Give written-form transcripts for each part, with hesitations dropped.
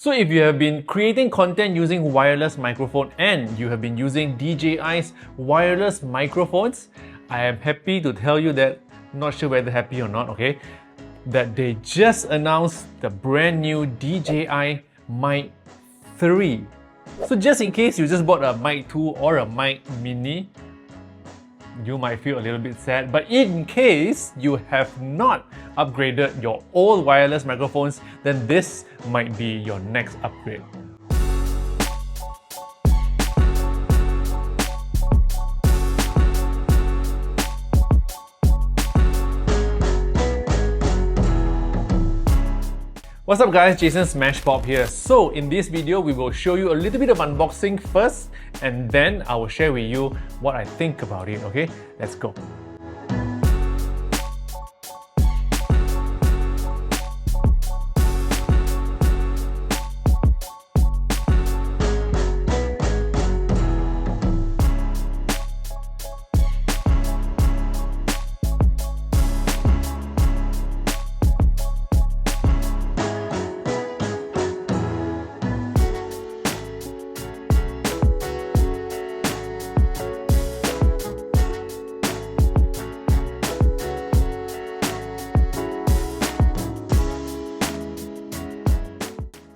So if you have been creating content using wireless microphone and you have been using DJI's wireless microphones, I am happy to tell you that, not sure whether happy or not, okay, that they just announced the brand new DJI Mic 3. So just in case you just bought a Mic 2 or a Mic Mini, you might feel a little bit sad, but in case you have not upgraded your old wireless microphones, then this might be your next upgrade. What's up guys, Jason Smashpop here. So in this video, we will show you a little bit of unboxing first, and then I will share with you what I think about it, okay? Let's go.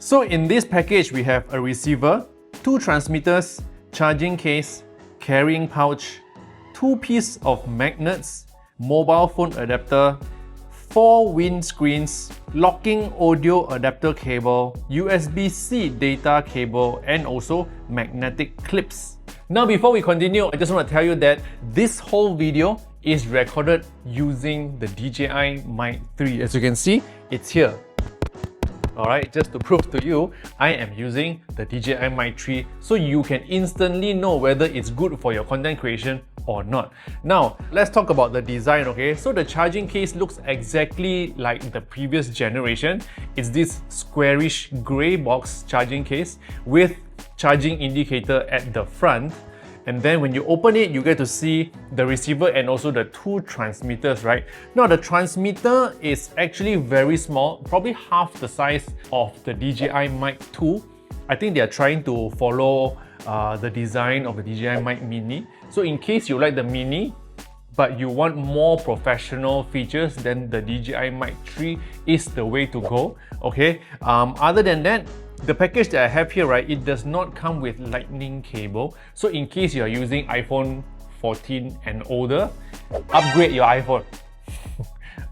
So in this package, we have a receiver, 2 transmitters, charging case, carrying pouch, 2 pieces of magnets, mobile phone adapter, 4 windscreens, locking audio adapter cable, USB-C data cable, and also magnetic clips. Now before we continue, I just want to tell you that this whole video is recorded using the DJI Mic 3. As you can see, it's here. Alright, just to prove to you, I am using the DJI Mic 3 so you can instantly know whether it's good for your content creation or not. Now, let's talk about the design, okay? So the charging case looks exactly like the previous generation. It's this squarish grey box charging case with charging indicator at the front. And then when you open it, you get to see the receiver and also the 2 transmitters, right? Now the transmitter is actually very small, probably half the size of the DJI Mic 2. I think they are trying to follow the design of the DJI Mic Mini. So in case you like the Mini, but you want more professional features, then the DJI Mic 3 is the way to go, okay? Other than that, the package that I have here, right, it does not come with lightning cable. So in case you are using iPhone 14 and older, upgrade your iPhone.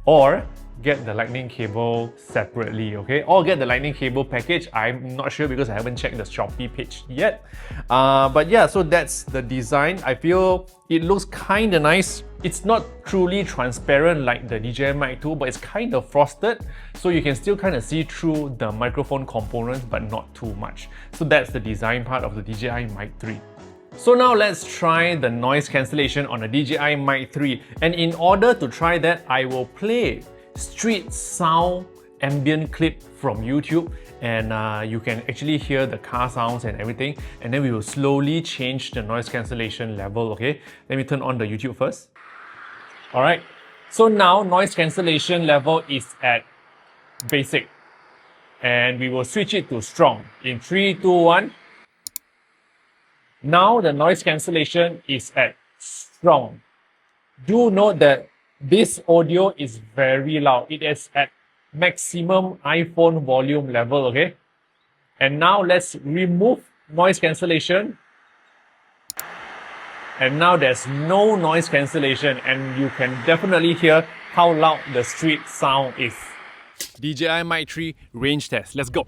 Or get the lightning cable separately, okay? Or get the lightning cable package. I'm not sure because I haven't checked the Shopee page yet. But yeah, so that's the design. I feel it looks kind of nice. It's not truly transparent like the DJI Mic 2, but it's kind of frosted, so you can still kind of see through the microphone components, but not too much. So that's the design part of the DJI Mic 3. So now let's try the noise cancellation on the DJI Mic 3. And in order to try that, I will play street sound ambient clip from YouTube, and you can actually hear the car sounds and everything, and then we will slowly change the noise cancellation level, okay? Let me turn on the YouTube first. Alright, so now noise cancellation level is at basic, and we will switch it to strong in 3, 2, 1. Now the noise cancellation is at strong. Do note that this audio is very loud. It is at maximum iPhone volume level, okay? And now let's remove noise cancellation. And now there's no noise cancellation, and you can definitely hear how loud the street sound is. DJI Mic 3 range test. Let's go.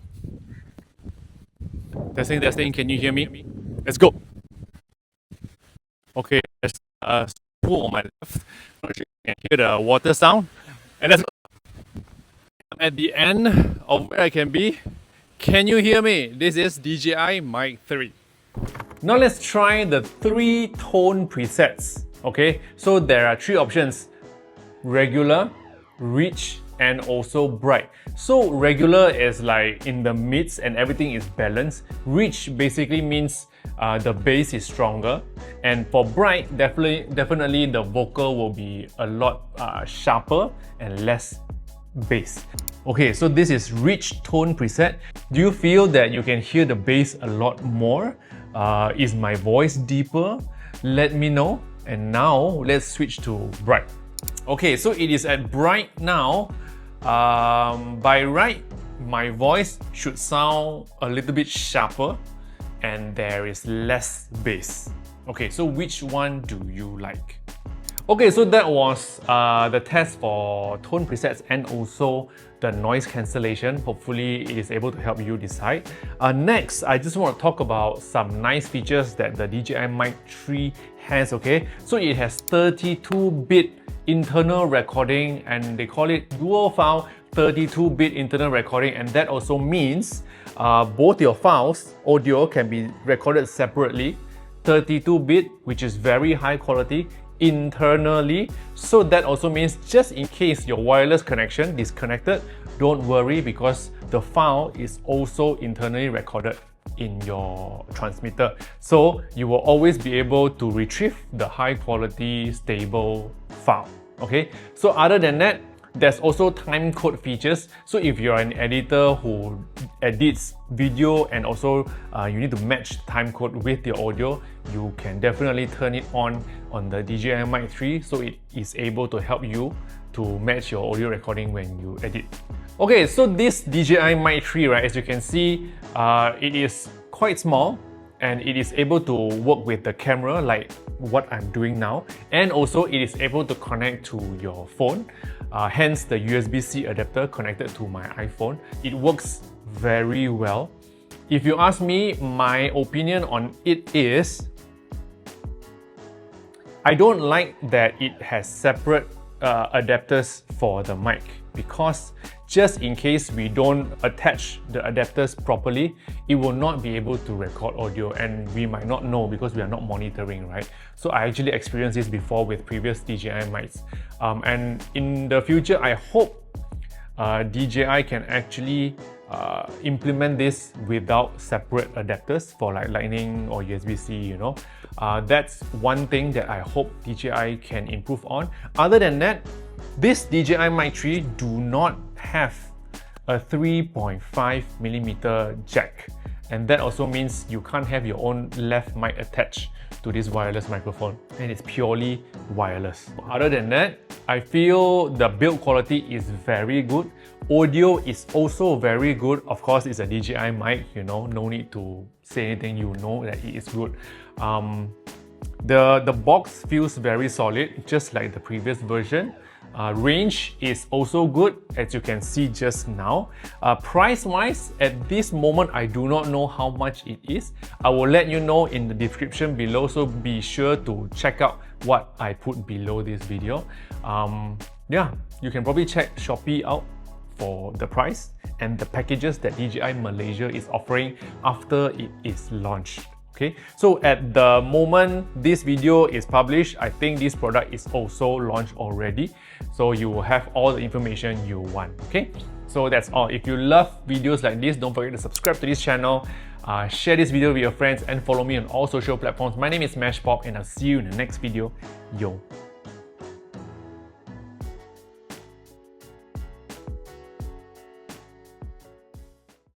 Testing. Can you hear me? Let's go. Okay, there's a pool on my left. You can hear the water sound. And let's go. At the end of where I can be. Can you hear me? This is DJI Mic 3. Now let's try the 3 tone presets, okay? So there are 3 options: regular, rich, and also bright. So regular is like in the midst and everything is balanced. Rich basically means the bass is stronger, and for bright, definitely the vocal will be a lot sharper and less bass. Okay, so this is rich tone preset. Do you feel that you can hear the bass a lot more? Is my voice deeper? Let me know. And now let's switch to bright. Okay, so it is at bright now. By right, my voice should sound a little bit sharper and there is less bass. Okay, so which one do you like? Okay, so that was the test for tone presets and also the noise cancellation. Hopefully it is able to help you decide. Next, I just want to talk about some nice features that the DJI Mic 3 has, okay? So it has 32-bit internal recording and they call it dual file 32-bit internal recording, and that also means both your files, audio, can be recorded separately, 32-bit, which is very high quality, internally. So that also means just in case your wireless connection disconnected, don't worry because the file is also internally recorded in your transmitter. So you will always be able to retrieve the high quality stable file. Okay, so other than that, there's also time code features. So if you're an editor who edits video and also you need to match time code with your audio, you can definitely turn it on the DJI Mic 3 so it is able to help you to match your audio recording when you edit. Okay, so this DJI Mic 3, right, as you can see, it is quite small and it is able to work with the camera like what I'm doing now, and also it is able to connect to your phone, hence the USB-C adapter connected to my iPhone. It works very well. If you ask me, my opinion on it is, I don't like that it has separate adapters for the mic, because just in case we don't attach the adapters properly, it will not be able to record audio and we might not know because we are not monitoring, right? So I actually experienced this before with previous DJI mics. And in the future, I hope DJI can actually implement this without separate adapters for like Lightning or USB-C, you know. That's one thing that I hope DJI can improve on. Other than that, this DJI Mic 3 do not have a 3.5mm jack, and that also means you can't have your own left mic attached to this wireless microphone, and it's purely wireless. Other than that, I feel the build quality is very good. Audio is also very good. Of course, it's a DJI mic, you know, no need to say anything, you know that it is good. The box feels very solid, just like the previous version. Range is also good, as you can see just now. Price-wise, at this moment, I do not know how much it is. I will let you know in the description below, so be sure to check out what I put below this video. Yeah, you can probably check Shopee out for the price and the packages that DJI Malaysia is offering after it is launched. Okay, so at the moment this video is published, I think this product is also launched already. So you will have all the information you want. Okay, so that's all. If you love videos like this, don't forget to subscribe to this channel, share this video with your friends, and follow me on all social platforms. My name is Smashpop, and I'll see you in the next video. Yo.